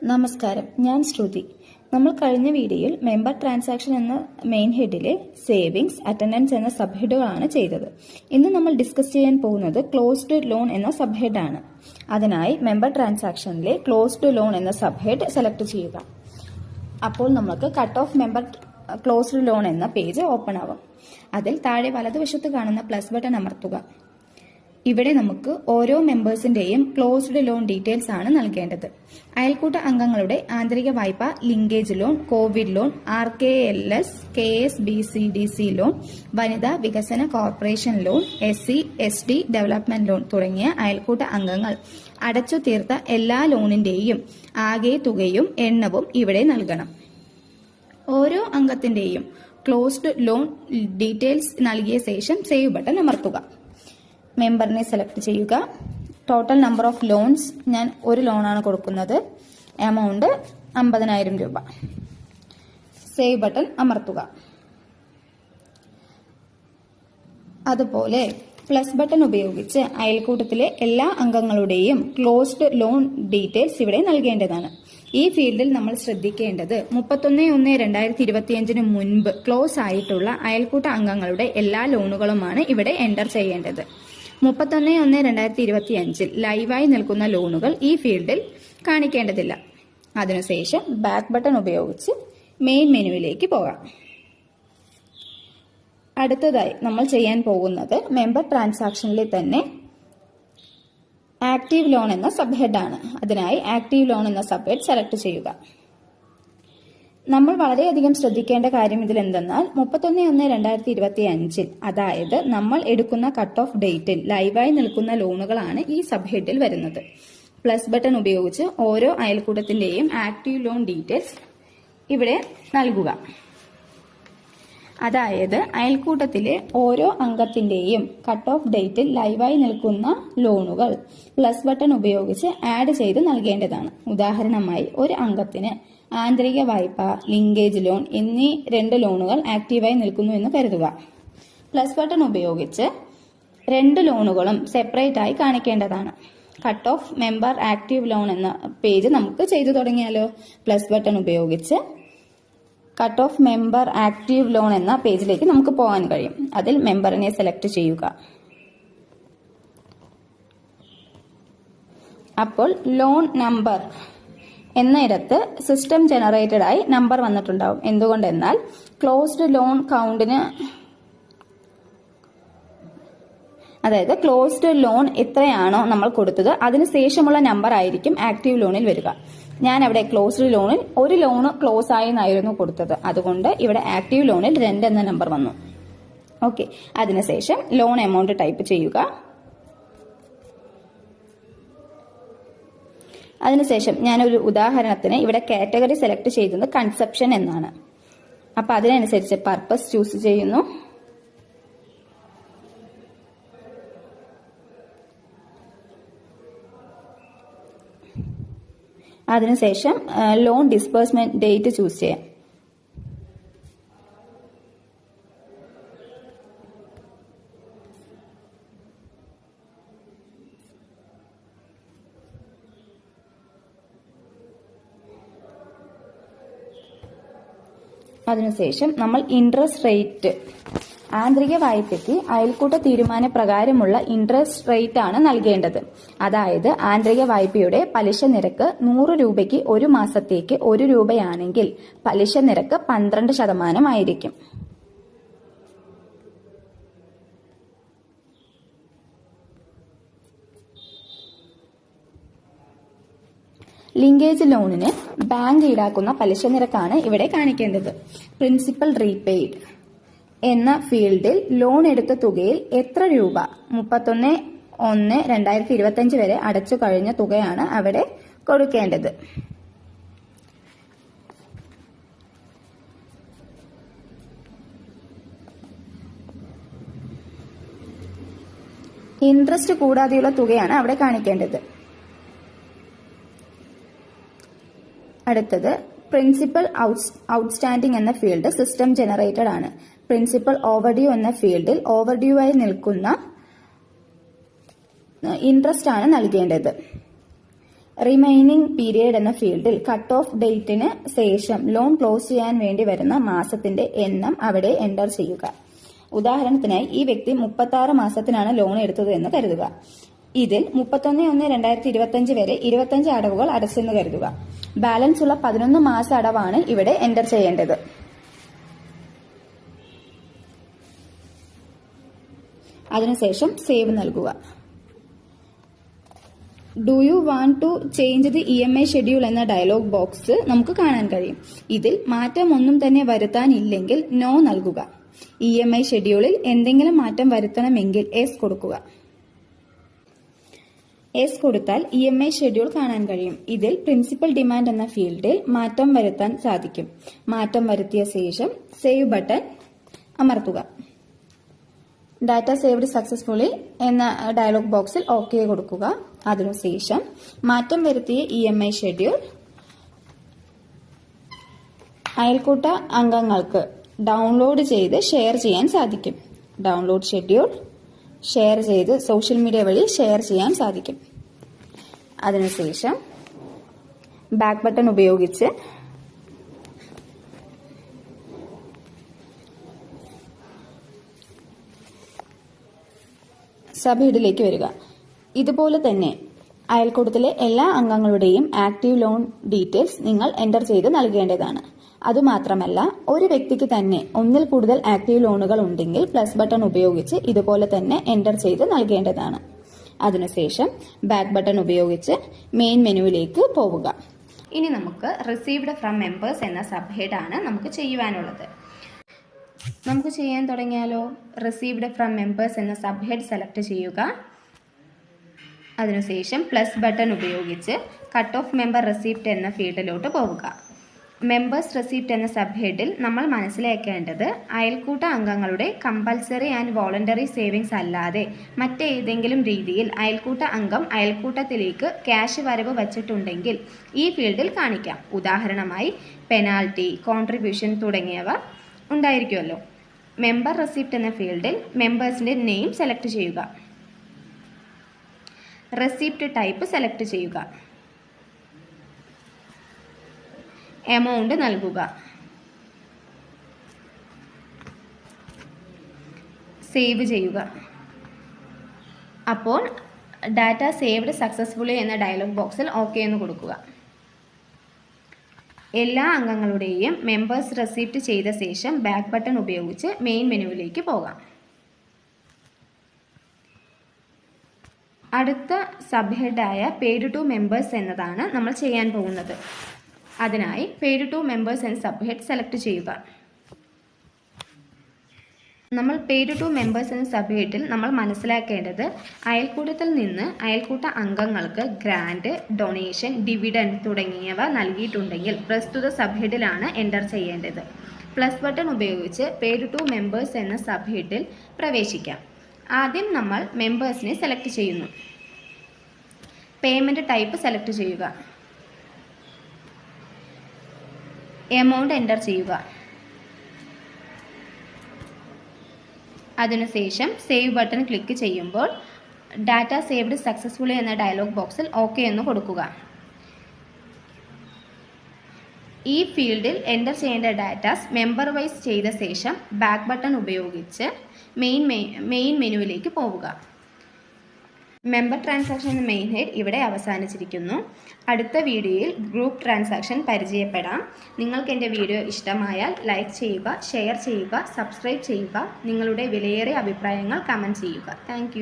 നമസ്കാരം, ഞാൻ ശ്രുതി. നമ്മൾ കഴിഞ്ഞ വീഡിയോയിൽ മെമ്പർ ട്രാൻസാക്ഷൻ എന്ന മെയിൻ ഹെഡിലെ സേവിങ്സ്, അറ്റൻഡൻസ് എന്ന സബ് ഹെഡുകളാണ് ചെയ്തത്. ഇന്ന് നമ്മൾ ഡിസ്കസ് ചെയ്യാൻ പോകുന്നത് ക്ലോസ്ഡ് ലോൺ എന്ന സബ് ഹെഡാണ്. അതിനായി മെമ്പർ ട്രാൻസാക്ഷനിലെ ക്ലോസ്ഡ് ലോൺ എന്ന സബ് ഹെഡ് സെലക്ട് ചെയ്യുക. അപ്പോൾ നമുക്ക് cut off member closed loan എന്ന പേജ് ഓപ്പൺ ആവും. അതിൽ താഴെ വലതുവശത്ത് കാണുന്ന പ്ലസ് ബട്ടൺ അമർത്തുക. ഇവിടെ നമുക്ക് ഓരോ മെമ്പേഴ്സിന്റെയും ക്ലോസ്ഡ് ലോൺ ഡീറ്റെയിൽസ് ആണ് നൽകേണ്ടത്. അയൽക്കൂട്ട അംഗങ്ങളുടെ ആന്തരിക വായ്പ, linkage loan, Covid loan, RKLS, KSBCDC loan, വനിതാ വികസന corporation loan, SC/ST development loan തുടങ്ങിയ അയൽക്കൂട്ട അംഗങ്ങൾ അടച്ചു തീർത്ത എല്ലാ ലോണിന്റെയും ആകെ തുകയും എണ്ണവും ഇവിടെ നൽകണം. ഓരോ അംഗത്തിന്റെയും ക്ലോസ്ഡ് ലോൺ ഡീറ്റെയിൽസ് നൽകിയ ശേഷം സേവ് ബട്ടൺ അമർത്തുക. മെമ്പറിനെ സെലക്ട് ചെയ്യുക. ടോട്ടൽ നമ്പർ ഓഫ് ലോൺസ്, ഞാൻ ഒരു ലോണാണ് കൊടുക്കുന്നത്. എമൗണ്ട് 50,000 രൂപ. സേവ് ബട്ടൺ അമർത്തുക. അതുപോലെ പ്ലസ് ബട്ടൺ ഉപയോഗിച്ച് അയൽക്കൂട്ടത്തിലെ എല്ലാ അംഗങ്ങളുടെയും ക്ലോസ്ഡ് ലോൺ ഡീറ്റെയിൽസ് ഇവിടെ നൽകേണ്ടതാണ്. ഈ ഫീൽഡിൽ നമ്മൾ ശ്രദ്ധിക്കേണ്ടത് 31/1/2025 മുൻപ് ക്ലോസ് ആയിട്ടുള്ള അയൽക്കൂട്ട അംഗങ്ങളുടെ എല്ലാ ലോണുകളുമാണ് ഇവിടെ എൻ്റർ ചെയ്യേണ്ടത്. 31/1/2025 ലൈവായി നിൽക്കുന്ന ലോണുകൾ ഈ ഫീൽഡിൽ കാണിക്കേണ്ടതില്ല. അതിനുശേഷം ബാക്ക് ബട്ടൺ ഉപയോഗിച്ച് മെയിൻ മെനുവിലേക്ക് പോകാം. അടുത്തതായി നമ്മൾ ചെയ്യാൻ പോകുന്നത് മെമ്പർ ട്രാൻസാക്ഷനിലെ തന്നെ ആക്റ്റീവ് ലോൺ എന്ന സബ് ഹെഡാണ്. അതിനായി ആക്റ്റീവ് ലോൺ എന്ന സബ് ഹെഡ് സെലക്ട് ചെയ്യുക. നമ്മൾ വളരെയധികം ശ്രദ്ധിക്കേണ്ട കാര്യം ഇതിൽ എന്തെന്നാൽ 31/1/2025 അതായത് നമ്മൾ എടുക്കുന്ന കട്ട് ഓഫ് ഡേറ്റിൽ ലൈവായി നിൽക്കുന്ന ലോണുകളാണ് ഈ സബ് ഹെഡിൽ വരുന്നത്. പ്ലസ് ബട്ടൺ ഉപയോഗിച്ച് ഓരോ അയൽക്കൂട്ടത്തിന്റെയും ആക്റ്റീവ് ലോൺ ഡീറ്റെയിൽസ് ഇവിടെ നൽകുക. അതായത് അയൽക്കൂട്ടത്തിലെ ഓരോ അംഗത്തിന്റെയും കട്ട് ഓഫ് ഡേറ്റിൽ ലൈവായി നിൽക്കുന്ന ലോണുകൾ പ്ലസ് ബട്ടൺ ഉപയോഗിച്ച് ആഡ് ചെയ്ത് നൽകേണ്ടതാണ്. ഉദാഹരണമായി ഒരു അംഗത്തിന് ആന്തരിക വായ്പ, ലിങ്കേജ് ലോൺ എന്നീ 2 ലോണുകൾ ആക്റ്റീവായി നിൽക്കുന്നു എന്ന് കരുതുക. പ്ലസ് ബട്ടൺ ഉപയോഗിച്ച് 2 ലോണുകളും സെപ്പറേറ്റ് ആയി കാണിക്കേണ്ടതാണ്. Cut off member active loan എന്ന പേജ് നമുക്ക് ചെയ്തു തുടങ്ങിയാലോ? പ്ലസ് ബട്ടൺ ഉപയോഗിച്ച് cut off member active loan എന്ന പേജിലേക്ക് നമുക്ക് പോകാൻ കഴിയും. അതിൽ മെമ്പറിനെ സെലക്ട് ചെയ്യുക. അപ്പോൾ ലോൺ നമ്പർ എന്നയിടത്ത് സിസ്റ്റം ജനറേറ്റഡ് ആയി നമ്പർ വന്നിട്ടുണ്ടാവും. എന്തുകൊണ്ടെന്നാൽ ക്ലോസ്ഡ് ലോൺ കൗണ്ടിന്, അതായത് ക്ലോസ്ഡ് ലോൺ എത്രയാണോ നമ്മൾ കൊടുത്തത് അതിന് ശേഷമുള്ള നമ്പർ ആയിരിക്കും ആക്റ്റീവ് ലോണിൽ വരിക. ഞാൻ അവിടെ ക്ലോസ്ഡ് ലോണിൽ ഒരു ലോണ് ക്ലോസ് ആയി എന്നായിരുന്നു കൊടുത്തത്. അതുകൊണ്ട് ഇവിടെ ആക്റ്റീവ് ലോണിൽ 2 എന്ന നമ്പർ വന്നു. ഓക്കെ, അതിനുശേഷം ലോൺ എമൗണ്ട് ടൈപ്പ് ചെയ്യുക. അതിനുശേഷം ഞാനൊരു ഉദാഹരണത്തിന് ഇവിടെ കാറ്റഗറി സെലക്ട് ചെയ്തത് കൺസെപ്ഷൻ എന്നാണ്. അപ്പൊ അതിനനുസരിച്ച് പർപ്പസ് ചൂസ് ചെയ്യുന്നു. അതിനുശേഷം ലോൺ ഡിസ്ബേഴ്സ്മെന്റ് ഡേറ്റ് ചൂസ് ചെയ്യാം. അതിനുശേഷം നമ്മൾ ഇൻട്രസ്റ്റ് റേറ്റ്, ആന്തരിക വായ്പയ്ക്ക് അയൽക്കൂട്ട തീരുമാന പ്രകാരമുള്ള ഇൻട്രസ്റ്റ് റേറ്റ് ആണ് നൽകേണ്ടത്. അതായത് ആന്തരിക വായ്പയുടെ പലിശ നിരക്ക് 100 രൂപയ്ക്ക് ഒരു മാസത്തേക്ക് 1 രൂപയാണെങ്കിൽ പലിശ നിരക്ക് 12% ആയിരിക്കും. ലിങ്കേജ് ലോണിന് ബാങ്ക് ഈടാക്കുന്ന പലിശ നിരക്കാണ് ഇവിടെ കാണിക്കേണ്ടത്. പ്രിൻസിപ്പൽ റീപെയ്ഡ് എന്ന ഫീൽഡിൽ ലോൺ എടുത്ത തുകയിൽ എത്ര രൂപ 31/1/2025 വരെ അടച്ചു കഴിഞ്ഞ തുകയാണ് അവിടെ കൊടുക്കേണ്ടത്. ഇൻട്രസ്റ്റ് കൂടാതെയുള്ള തുകയാണ് അവിടെ കാണിക്കേണ്ടത്. അടുത്തത് പ്രിൻസിപ്പൽ ഔട്ട്സ്റ്റാൻഡിംഗ് എന്ന ഫീൽഡ് സിസ്റ്റം ജനറേറ്റഡ് ആണ്. പ്രിൻസിപ്പൽ ഓവർഡ്യൂ എന്ന ഫീൽഡിൽ ഓവർഡ്യൂ ആയി നിൽക്കുന്ന ഇൻട്രസ്റ്റ് ആണ് നൽകേണ്ടത്. റിമൈനിങ് പീരിയഡ് എന്ന ഫീൽഡിൽ കട്ട് ഓഫ് ഡേറ്റിന് ശേഷം ലോൺ ക്ലോസ് ചെയ്യാൻ വേണ്ടി വരുന്ന മാസത്തിന്റെ എണ്ണം അവിടെ എൻ്റർ ചെയ്യുക. ഉദാഹരണത്തിനായി ഈ വ്യക്തി 36 മാസത്തിനാണ് ലോൺ എടുത്തത് എന്ന് കരുതുക. ഇതിൽ 31/1/2025 വരെ 25 അടവുകൾ അടച്ചെന്ന് കരുതുക. ബാലൻസ് ഉള്ള 11 മാസ അടവാണ് ഇവിടെ എൻ്റർ ചെയ്യേണ്ടത്. അതിനുശേഷം സേവ് നൽകുക. Do you want to change the EMI schedule എന്ന ഡയലോഗ് ബോക്സ് നമുക്ക് കാണാൻ കഴിയും. ഇതിൽ മാറ്റം ഒന്നും തന്നെ വരുത്താനില്ലെങ്കിൽ നോ നൽകുക. EMI ഷെഡ്യൂളിൽ എന്തെങ്കിലും മാറ്റം വരുത്തണമെങ്കിൽ എസ് കൊടുക്കുക. എസ് കൊടുത്താൽ EMI ഷെഡ്യൂൾ കാണാൻ കഴിയും. ഇതിൽ പ്രിൻസിപ്പൽ ഡിമാൻഡ് എന്ന ഫീൽഡിൽ മാറ്റം വരുത്താൻ സാധിക്കും. മാറ്റം വരുത്തിയ ശേഷം സേവ് ബട്ടൺ അമർത്തുക. ഡാറ്റ സേവ്ഡ് സക്സസ്ഫുള്ളി എന്ന ഡയലോഗ് ബോക്സിൽ ഓക്കെ കൊടുക്കുക. അതിനുശേഷം മാറ്റം വരുത്തിയ EMI ഷെഡ്യൂൾ അയൽക്കൂട്ട അംഗങ്ങൾക്ക് ഡൗൺലോഡ് ചെയ്ത് ഷെയർ ചെയ്യാൻ സാധിക്കും. ഡൗൺലോഡ് ഷെഡ്യൂൾ ഷെയർ ചെയ്ത് സോഷ്യൽ മീഡിയ വഴി ഷെയർ ചെയ്യാൻ സാധിക്കും. അതിനുശേഷം ബാക്ക് ബട്ടൺ ഉപയോഗിച്ച് സബ് ഹെഡിലേക്ക് വരിക. ഇതുപോലെ തന്നെ അയൽക്കൂട്ടത്തിലെ എല്ലാ അംഗങ്ങളുടെയും ആക്റ്റീവ് ലോൺ ഡീറ്റെയിൽസ് നിങ്ങൾ എൻ്റർ ചെയ്ത് നൽകേണ്ടതാണ്. അതുമാത്രമല്ല, ഒരു വ്യക്തിക്ക് തന്നെ ഒന്നിൽ കൂടുതൽ ആക്റ്റീവ് ലോണുകൾ ഉണ്ടെങ്കിൽ പ്ലസ് ബട്ടൺ ഉപയോഗിച്ച് ഇതുപോലെ തന്നെ എൻ്റർ ചെയ്ത് നൽകേണ്ടതാണ്. അതിനുശേഷം ബാക്ക് ബട്ടൺ ഉപയോഗിച്ച് മെയിൻ മെനുവിലേക്ക് പോവുക. ഇനി നമുക്ക് റിസീവ്ഡ് ഫ്രം മെമ്പേഴ്സ് എന്ന സബ് ഹെഡാണ് നമുക്ക് ചെയ്യുവാനുള്ളത്. നമുക്ക് ചെയ്യാൻ തുടങ്ങിയാലോ? റിസീവ്ഡ് ഫ്രം മെമ്പേഴ്സ് എന്ന സബ് ഹെഡ് സെലക്ട് ചെയ്യുക. അതിനുശേഷം പ്ലസ് ബട്ടൺ ഉപയോഗിച്ച് കട്ട് ഓഫ് മെമ്പർ റെസിപ്റ്റ് എന്ന ഫീൽഡിലോട്ട് പോവുക. മെമ്പേഴ്സ് റെസിപ്റ്റ് എന്ന സബ് ഹെഡിൽ നമ്മൾ മനസ്സിലാക്കേണ്ടത് അയൽക്കൂട്ട അംഗങ്ങളുടെ കമ്പൽസറി ആൻഡ് വോളണ്ടറി സേവിങ്സ് അല്ലാതെ മറ്റേതെങ്കിലും രീതിയിൽ അയൽക്കൂട്ട അംഗം അയൽക്കൂട്ടത്തിലേക്ക് ക്യാഷ് വരവ് വച്ചിട്ടുണ്ടെങ്കിൽ ഈ ഫീൽഡിൽ കാണിക്കാം. ഉദാഹരണമായി പെനാൽറ്റി, കോൺട്രിബ്യൂഷൻ തുടങ്ങിയവ ഉണ്ടായിരിക്കുമല്ലോ. മെമ്പർ റെസിപ്റ്റ് എന്ന ഫീൽഡിൽ മെമ്പേഴ്സിൻ്റെ നെയിം സെലക്ട് ചെയ്യുക. റെസിപ്റ്റ് ടൈപ്പ് സെലക്ട് ചെയ്യുക. എമൗണ്ട് നൽകുക. സേവ് ചെയ്യുക. അപ്പോൾ ഡാറ്റ സേവ്ഡ് സക്സസ്ഫുള്ളി എന്ന ഡയലോഗ് ബോക്സിൽ ഓക്കെ എന്ന് കൊടുക്കുക. എല്ലാ അംഗങ്ങളുടെയും മെമ്പേഴ്സ് റെസിപ്റ്റ് ചെയ്ത ശേഷം ബാക്ക് ബട്ടൺ ഉപയോഗിച്ച് മെയിൻ മെനുവിലേക്ക് പോകാം. അടുത്ത സബ് ഹെഡായ പെയ്ഡ് ടു മെമ്പേഴ്സ് എന്നതാണ് നമ്മൾ ചെയ്യാൻ പോകുന്നത്. അതിനായി പെയ്ഡ് ടു മെമ്പേഴ്സ് എന്ന സബ് ഹെഡ് സെലക്ട് ചെയ്യുക. നമ്മൾ പെയ്ഡ് ടു മെമ്പേഴ്സ് എന്ന സബ് ഹെഡിൽ നമ്മൾ മനസ്സിലാക്കേണ്ടത് അയൽക്കൂട്ടത്തിൽ നിന്ന് അയൽക്കൂട്ട അംഗങ്ങൾക്ക് ഗ്രാൻഡ്, ഡൊണേഷൻ, ഡിവിഡൻഡ് തുടങ്ങിയവ നൽകിയിട്ടുണ്ടെങ്കിൽ പ്രസ്തുത സബ് ഹെഡിലാണ് എൻ്റർ ചെയ്യേണ്ടത്. പ്ലസ് ബട്ടൺ ഉപയോഗിച്ച് പെയ്ഡ് ടു മെമ്പേഴ്സ് എന്ന സബ് ഹെഡിൽ പ്രവേശിക്കാം. ആദ്യം നമ്മൾ മെമ്പേഴ്സിനെ സെലക്ട് ചെയ്യുന്നു. പേയ്മെൻറ്റ് ടൈപ്പ് സെലക്ട് ചെയ്യുക. എമൗണ്ട് എൻ്റർ ചെയ്യുക. അതിനുശേഷം സേവ് ബട്ടൺ ക്ലിക്ക് ചെയ്യുമ്പോൾ ഡാറ്റ സേവ്ഡ് സക്സസ്ഫുള്ളി എന്ന ഡയലോഗ് ബോക്സിൽ ഓക്കെ എന്ന് കൊടുക്കുക. ഈ ഫീൽഡിൽ എൻ്റർ ചെയ്യേണ്ട ഡാറ്റാസ് മെമ്പർ വൈസ് ചെയ്ത ശേഷം ബാക്ക് ബട്ടൺ ഉപയോഗിച്ച് മെയിൻ മെനുവിലേക്ക് പോവുക. മെമ്പർ ട്രാൻസാക്ഷൻ എന്ന മെയിൻ ഹെഡ് ഇവിടെ അവസാനിച്ചിരിക്കുന്നു. അടുത്ത വീഡിയോയിൽ ഗ്രൂപ്പ് ട്രാൻസാക്ഷൻ പരിചയപ്പെടാം. നിങ്ങൾക്ക് എൻ്റെ വീഡിയോ ഇഷ്ടമായാൽ ലൈക്ക് ചെയ്യുക, ഷെയർ ചെയ്യുക, സബ്സ്ക്രൈബ് ചെയ്യുക. നിങ്ങളുടെ വിലയേറിയ അഭിപ്രായങ്ങൾ കമൻറ്റ് ചെയ്യുക. താങ്ക്